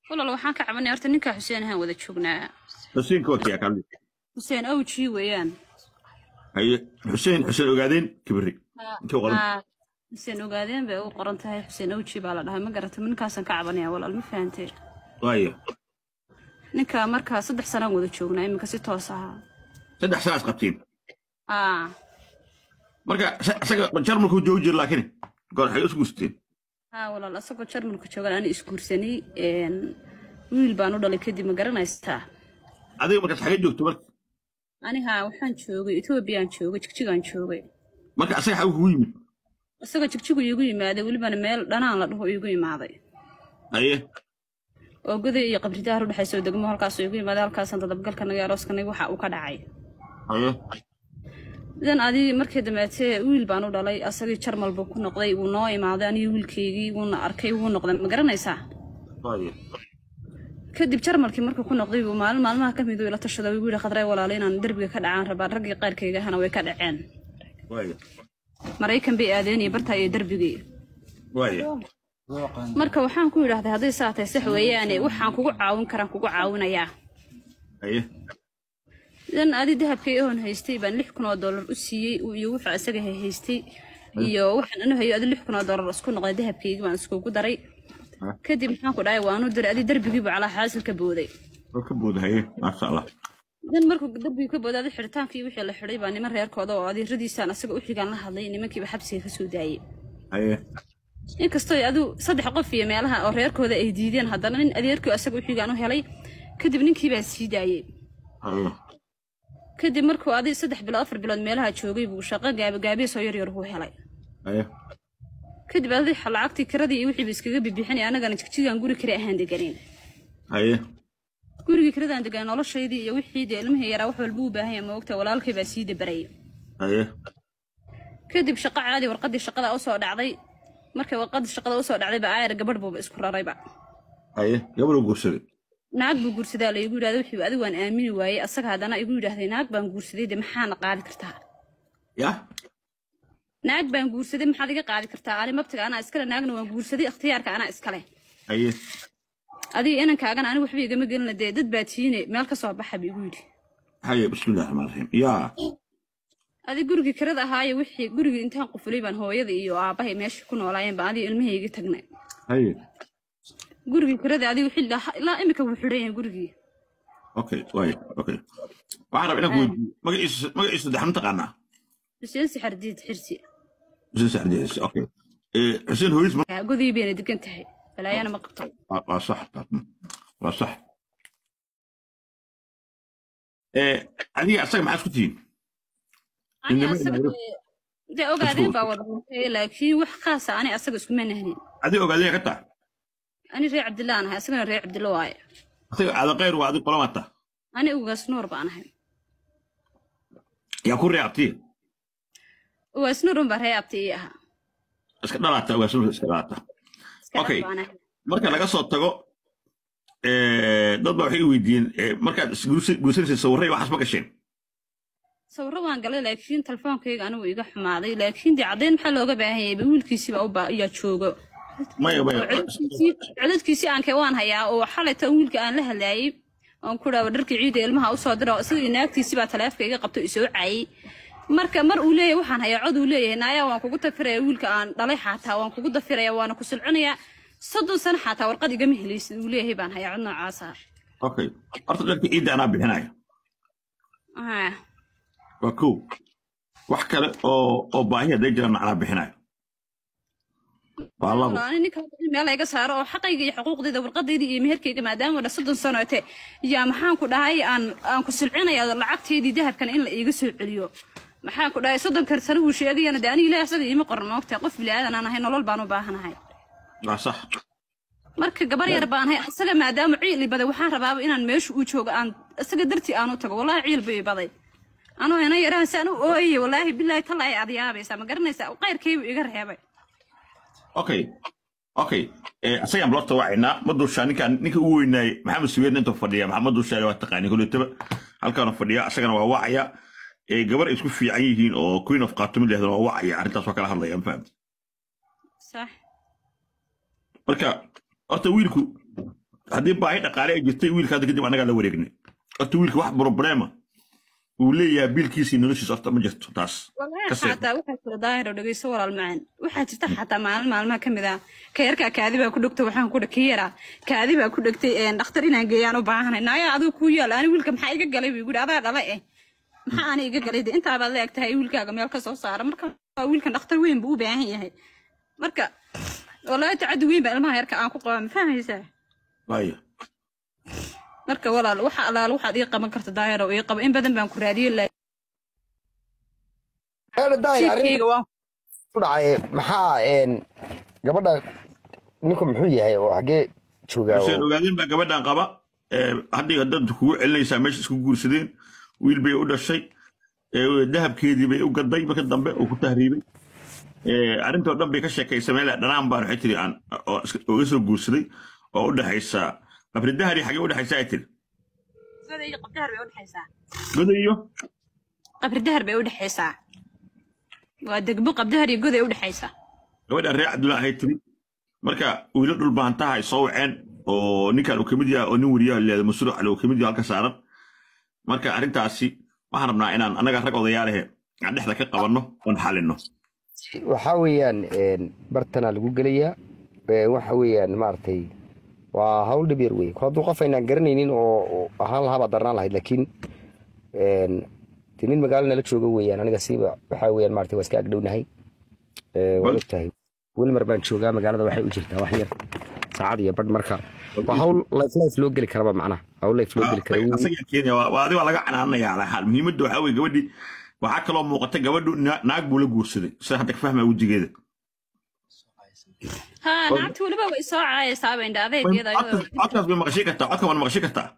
والله لو حان كعبني horta ninka Xuseen ahaan wada joognaa حسين كوتي يا كامل Xuseen awji weeyaan هي حسين ogaadeen كبري انت غلط Xuseen ogaadeen bay u qoran tahay Xuseen awji baa la dhahay ma garato ninkaasan ka cabanaya walaal ma fahantay طيب ninka markaa 3 sano wada joognaa iminka si toos ah 3 سنوات qabtiin marka asaga jarmalku joojir laakiin goor xay isku gusteen walaal asagoo jarmalku joogan aan iskuursanay wiil baan u dhalay kadib ma garanaysaa adiga marka xagee joogto marka aniga waxaan joogay Ethiopia joogay jigjigaan joogay marka asaga waxa uu yimid asaga jigjigu igu yimaaday waliba meel dhanaan la dhaho igu yimaaday aye oo goday iyo qabridaar u dhaxayso degmo halkaas igu yimaaday halkaas dadabgalka naga arooskana waxa uu ka dhacay aye idan adi markii damaatay wiil baan u dhalay asagii jarmal buu ku noqday uu noo imaaday aniga wiilkeygii uu arkay uu noqday ma garanaysaa kadib jarmalkii markuu ku noqday uu maalmaha ka mid uu ila tashaday uu yiri khadray walaal inaan darbiga ka dhacaan rabaa ragii qaarkeyga hana way ka dhaceen Mareykan bay aadeen iyo barta iyo darbigii marka waxaan ku yiraahday haday saatay sax weeyaan waxaan kugu caawin karaan kugu caawinayaa aye idan adi dahabkay oon haystay baan $6,000 u siiyay iyo waxa asaga haystay iyo waxaan anu hayo adi $6,000 isku noqday dahabkayga baan isku daray kadib maxaan ku dhahay waanu diray adi darbigii baa cala xaasil ka booday ma sha Allah dan markuu darbiga ka booday xirtaankii wixii la xiray baa niman reerkooda oo adi radiisaan asaga u xigaan la hadlay nimankii xabsiga ka soo daayay aye inkastoo adu 3 qof iyo meelaha oo reerkooda ay diideen haddana nin adeerkii asaga u xigaan u helay kadib ninkii baa sii daayay kadib markuu adi 3 bilood 4 bilood meelaha joogay buu shaqo gaabi soo yar uu helay kadib adi lacagtii kiradii wixii iskaga bibixinay anagana jigjigaan guri kale ahaan deganeen guriga kiradaan degan noloshaydii iyo wixii ilmaha yaraa wax walba u baahan yahay ma ogta walaalkay baa sii dabaray kadib shaqo caadi warqadii shaqada u soo dhacday markay warqadii shaqada u soo dhacday baa ayar gabadh buu isku rarayba gabadh guursaday naag buu guursaday la igu yiraahdo wixii adigu aan aamini waayay asaga hadana igu yiraahday naag baan guursaday maxaan qaadi kartaa naag baan guursaday maxaad iga qaadi kartaa ali mabtiga ana iskala naagna waan guursaday ikhtiyaarka ana iskale adi inankaagan ani waxba igama gelin dad baa tiine meel ka soo baxa igu yiri bismillaahir rahmaanir rahiim adi guriga kirada ahaayo wixii guriga intaan qufulay baan hooyada iyo aabahay meesha ku noolaayeen baan adi ilmahayga tagnay guriga kirada adi wixii la imika wuu xireen gurigii okay waxaan rabaa inaan magaciisa daxan taqaana Xuseen Saxardiid xirsi Xuseen Saxardiid okay Xuseen hooyis ma godii been degan tahay balaayana ma qabto waa sax adiga asaga maxaa isku tihiin de ogaadeen baa wada laakiin wax qaas ah ani asaga isku meenahdin adiga ogaadeen ka tahay ani reer Cabdillah anahay asagana reer Cabdillah waaye asaga aad qeyr waa adiga qolamata ani ugaas nuur baan ahay yaa ku reebtay ugaas nuur baan reebtay aha iska dhalata ugaas nuur iska dhalata okay marka laga soo tago dad baa waxay weydiin markaad guursanaysa sawirray waxaas ma gasheen sawirro waan galay laakiin telefoonkayga anigu iga xumaaday laakiin cadeen maxaa looga baahan yahay wiilkiisi baa ayaa joogo codadkiisi aan ka waan hayaa oo xalayta wiilka aan la hadlayay aan ku dhaw dharkii ciida ilmaha u soo diro sidii naagtiisi baa taleefka iga qabto isoo caayay marka mar uu leeyahay waxaan hayaa cod uu leeyahay naaya waan kugu tafiraya wiilka aan dhalay xataa waan kugu dafiraya waana ku sulcunaya 30 sano xataa warqad igama helaysid uu leeyahay baan hayaa cod noocaas ah okay horta dharkii ciida anaa bixinaya waa cool wax kale oo baahiya day jiraan macnaa bixinayo والله أنا نك مال هيك صار أو حقيقي حقوق دي ورقدي دي مهرك مادام ولا 6 سنوات يا maxaan ku dhahay aan ku silcinaya lacagteedii dahabkan in la iga soo celiyo maxaan ku dhahay 30 sano uu sheegayna daani ilaahay asaga ima qorno waqti qof bilaadan aan ahay nolol baan u baahanahay صح marka gabar yar baan ahay asaga maadaama ciil baday waxaan rabaa inaan meesha u joogo aan asaga dartii aan u tago wallahi ciil bay baday anoo ina yaraan saan u ooyay wallahi billahi talay adiyaabaysa ma garanaysa qayrkaygu iga reebay اوكي اسيام بلوت وعينا ما دوشا ninka ugu weynay maxamed suweed inta fadhiya maxamed doosha waa taqaani kulitaba halkaan fadhiya asagana waa wacaya gabar isku fiican yihiin oo queen of qaatimo leeyahay waa wacaya arintaas waa kala hadlayaan faham صح marka horta wiilku haddii baahi dhaqaale ay jirtay wiilka hadda kadib annagaa la wareegnay horta wiilka wax problema uu leeyahay biilkiisii noloshiisa horta ma jirto taas والله حتى waxaa jira daahir dhageyso walaal macaan waxaa jirta xataa maalmaha kamid ah ka yarka kaadiba ku dhigtay waxaan ku dhakiira kaadiba ku dhigtay dhakhtar inaan geeyaan u baahanay naaya adigu ku yaal ani wiilka maxaa iga galay wiigu adaa dhalay maxaa aan iga galay inta baad leegtahay wiilkaaga meel ka soo saara marka wiilkan dhakhtar weyn buu u baahan yahay marka wallahi tacadi weyn baa ilmaha yarka aan ku qaba ma fahmaysaa waayo marka walaal waxa alaal waxaad ii qaban kartaa daahir oo ii qaba in badan baan ku raadiyay daahir ku dhacay maxaa gabadha ninku muxuu yahay oo xagee joogaa soo ogaadeen baa gabadhan qaba haddii dad kugu celinaysaa meesha isku guursadeen wiil bay u dhashay dahabkeedii bay u gaday marka dambe oo ku tahriibay arintoo dhan bay ka sheekaysay meel dhanaan baan waxay tiri aan oo soo guursaday oo u dhaxaysa qabri dahari xagee u dhaxaysa ay tiri godayo qabri dahar bay u dhaxaysaa waa degbo qabdahar iyo goday u dhaxaysaa gabadha reer Cabdullaahi ay tiri marka wiilo dhul baantaha ay soo waceen oo ninkan uu kamid yahay oo nin wariyaha leeyahay masuul cali oo kamid yahay halka saaran marka arintaasi waxaan rabnaa inaan anaga rag odayaalahe aan dhexda ka qabanno oo xalino waxa weeyaan bartana lagu galayaa waxa weeyaan maartay waa hawl dhib yar weey hadduu qof aynaan garanaynin oo ahaan lahaa darnaan lahayd laakiin tinin magaalada la joogo weeyaan aniga siiba waxa weeyaan maartay waa iska agdhownahay waa ogtahay wilmar baan joogaa magaalada waxay u jirtaa wax yar saacad iyo badh marka waa hawl life loo geli karaba macnaha hawl life loo geli kara asaga Kenya waa adiga laga canaanaya ala hal muhiimaddu waxa weey gabadhi waxa kale oo muuqata gabadhu naag buu la guursaday sida hadda ka fahmay wajigeeda ها نعتولبا ويسوع عايز صعب عند هذا كذا أكثر من مغشيكتا